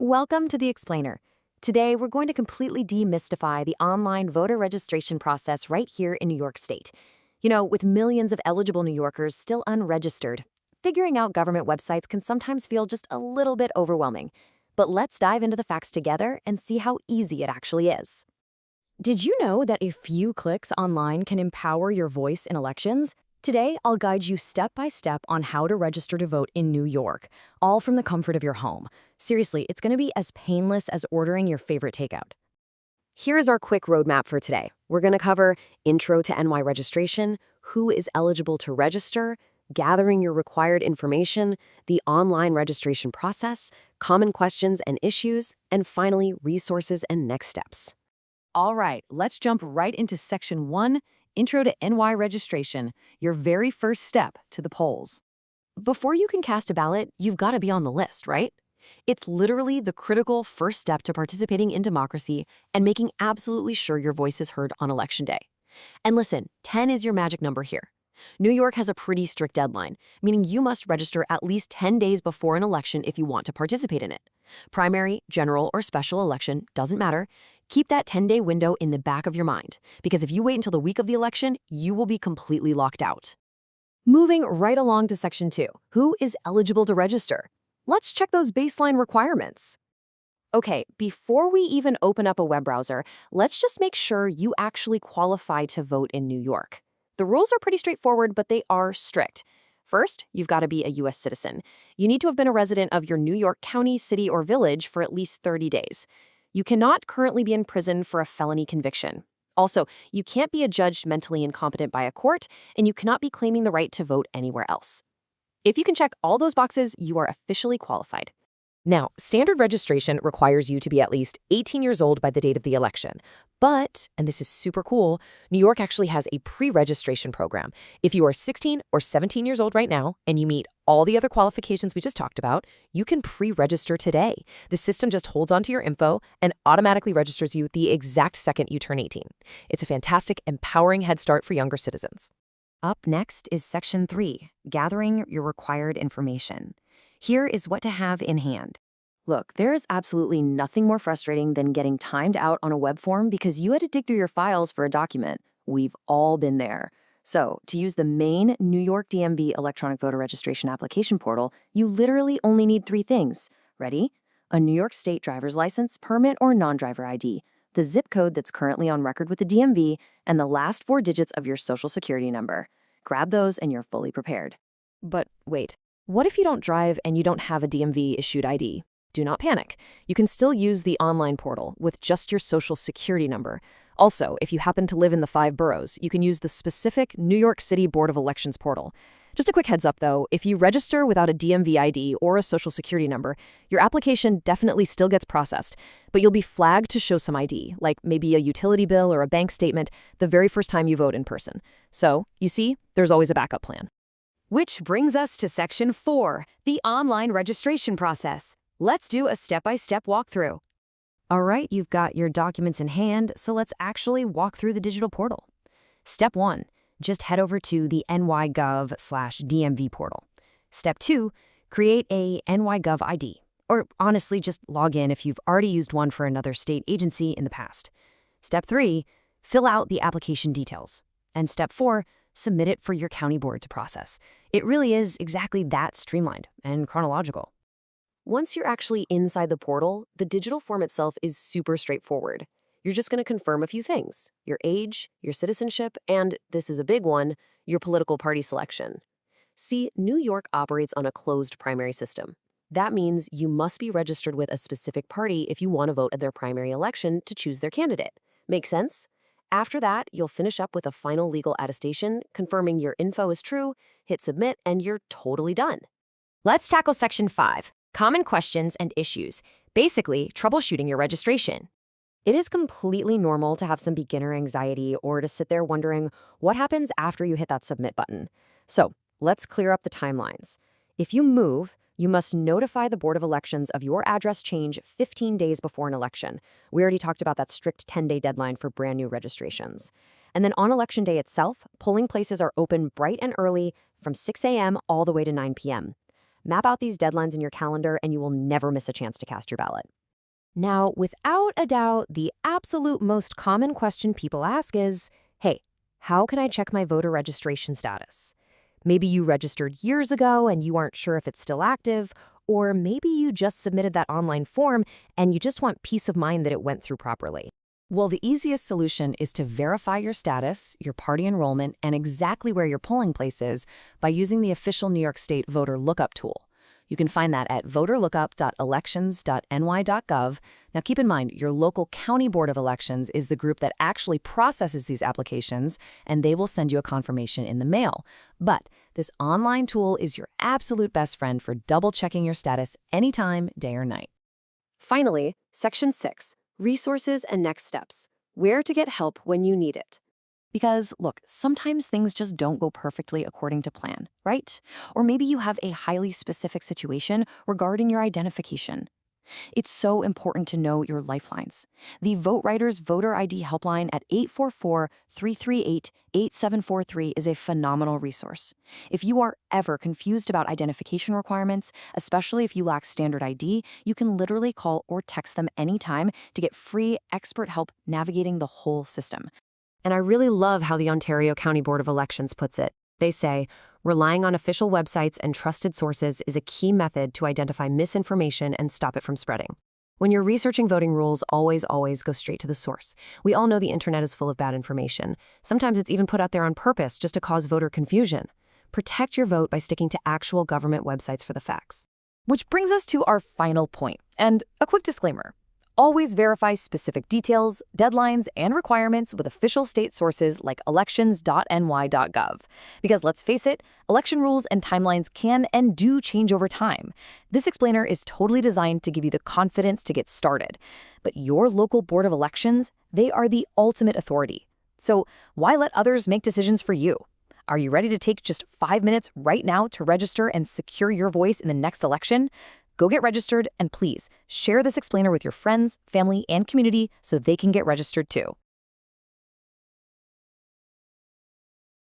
Welcome to The Explainer. Today, we're going to completely demystify the online voter registration process right here in New York State. With millions of eligible New Yorkers still unregistered, figuring out government websites can sometimes feel just a little bit overwhelming. But let's dive into the facts together and see how easy it actually is. Did you know that a few clicks online can empower your voice in elections? Today, I'll guide you step by step on how to register to vote in New York, all from the comfort of your home. Seriously, it's going to be as painless as ordering your favorite takeout. Here is our quick roadmap for today. We're going to cover Intro to NY registration, who is eligible to register, gathering your required information, the online registration process, common questions and issues, and finally, resources and next steps. All right, let's jump right into Section 1, Intro to NY registration, your very first step to the polls. Before you can cast a ballot, you've got to be on the list, right? It's literally the critical first step to participating in democracy and making absolutely sure your voice is heard on Election Day. And listen, 10 is your magic number here. New York has a pretty strict deadline, meaning you must register at least 10 days before an election if you want to participate in it. Primary, general, or special election, doesn't matter. Keep that 10-day window in the back of your mind, because if you wait until the week of the election, you will be completely locked out. Moving right along to Section 2, who is eligible to register? Let's check those baseline requirements. Okay, before we even open up a web browser, let's just make sure you actually qualify to vote in New York. The rules are pretty straightforward, but they are strict. First, you've got to be a U.S. citizen. You need to have been a resident of your New York county, city, or village for at least 30 days. You cannot currently be in prison for a felony conviction. Also, you can't be adjudged mentally incompetent by a court, and you cannot be claiming the right to vote anywhere else. If you can check all those boxes, you are officially qualified. Now, standard registration requires you to be at least 18 years old by the date of the election. But, and this is super cool, New York actually has a pre-registration program. If you are 16 or 17 years old right now and you meet all the other qualifications we just talked about, you can pre-register today. The system just holds onto your info and automatically registers you the exact second you turn 18. It's a fantastic, empowering head start for younger citizens. Up next is Section 3, gathering your required information. Here is what to have in hand. Look, there is absolutely nothing more frustrating than getting timed out on a web form because you had to dig through your files for a document. We've all been there. So, to use the main New York DMV electronic voter registration application portal, you literally only need 3 things. Ready? A New York State driver's license, permit, or non-driver ID, the zip code that's currently on record with the DMV, and the last 4 digits of your social security number. Grab those and you're fully prepared. But wait. What if you don't drive and you don't have a DMV-issued ID? Do not panic. You can still use the online portal with just your social security number. Also, if you happen to live in the 5 boroughs, you can use the specific New York City Board of Elections portal. Just a quick heads up, though, if you register without a DMV ID or a social security number, your application definitely still gets processed, but you'll be flagged to show some ID, like maybe a utility bill or a bank statement, the very first time you vote in person. So, you see, there's always a backup plan. Which brings us to Section 4, the online registration process. Let's do a step-by-step walkthrough. All right, you've got your documents in hand, so let's actually walk through the digital portal. Step 1, just head over to the nygov/DMV portal. Step 2, create a nygov ID, or honestly, just log in if you've already used one for another state agency in the past. Step 3, fill out the application details. And Step 4, submit it for your county board to process. It really is exactly that streamlined and chronological. Once you're actually inside the portal, the digital form itself is super straightforward. You're just going to confirm a few things: your age, your citizenship, and, this is a big one, your political party selection. See, New York operates on a closed primary system. That means you must be registered with a specific party if you want to vote at their primary election to choose their candidate. Make sense? After that, you'll finish up with a final legal attestation, confirming your info is true, hit submit, and you're totally done. Let's tackle Section 5, common questions and issues, basically troubleshooting your registration. It is completely normal to have some beginner anxiety or to sit there wondering what happens after you hit that submit button. So let's clear up the timelines. If you move, you must notify the Board of Elections of your address change 15 days before an election. We already talked about that strict 10-day deadline for brand new registrations. And then on Election Day itself, polling places are open bright and early from 6 a.m. all the way to 9 p.m. Map out these deadlines in your calendar, and you will never miss a chance to cast your ballot. Now, without a doubt, the absolute most common question people ask is, hey, how can I check my voter registration status? Maybe you registered years ago and you aren't sure if it's still active, or maybe you just submitted that online form and you just want peace of mind that it went through properly. Well, the easiest solution is to verify your status, your party enrollment, and exactly where your polling place is by using the official New York State voter lookup tool. You can find that at voterlookup.elections.ny.gov. Now keep in mind, your local county board of elections is the group that actually processes these applications, and they will send you a confirmation in the mail. But this online tool is your absolute best friend for double-checking your status anytime, day or night. Finally, Section 6, Resources and Next Steps. Where to get help when you need it. Because, look, sometimes things just don't go perfectly according to plan, right? Or maybe you have a highly specific situation regarding your identification. It's so important to know your lifelines. The Vote Writers Voter ID Helpline at 844-338-8743 is a phenomenal resource. If you are ever confused about identification requirements, especially if you lack standard ID, you can literally call or text them anytime to get free expert help navigating the whole system. And I really love how the Ontario County Board of Elections puts it. They say, relying on official websites and trusted sources is a key method to identify misinformation and stop it from spreading. When you're researching voting rules, always go straight to the source. We all know the internet is full of bad information. Sometimes it's even put out there on purpose just to cause voter confusion. Protect your vote by sticking to actual government websites for the facts. Which brings us to our final point, and a quick disclaimer. Always verify specific details, deadlines, and requirements with official state sources like elections.ny.gov. Because let's face it, election rules and timelines can and do change over time. This explainer is totally designed to give you the confidence to get started. But your local board of elections, they are the ultimate authority. So why let others make decisions for you? Are you ready to take just 5 minutes right now to register and secure your voice in the next election? Go get registered, and please share this explainer with your friends, family, and community so they can get registered too.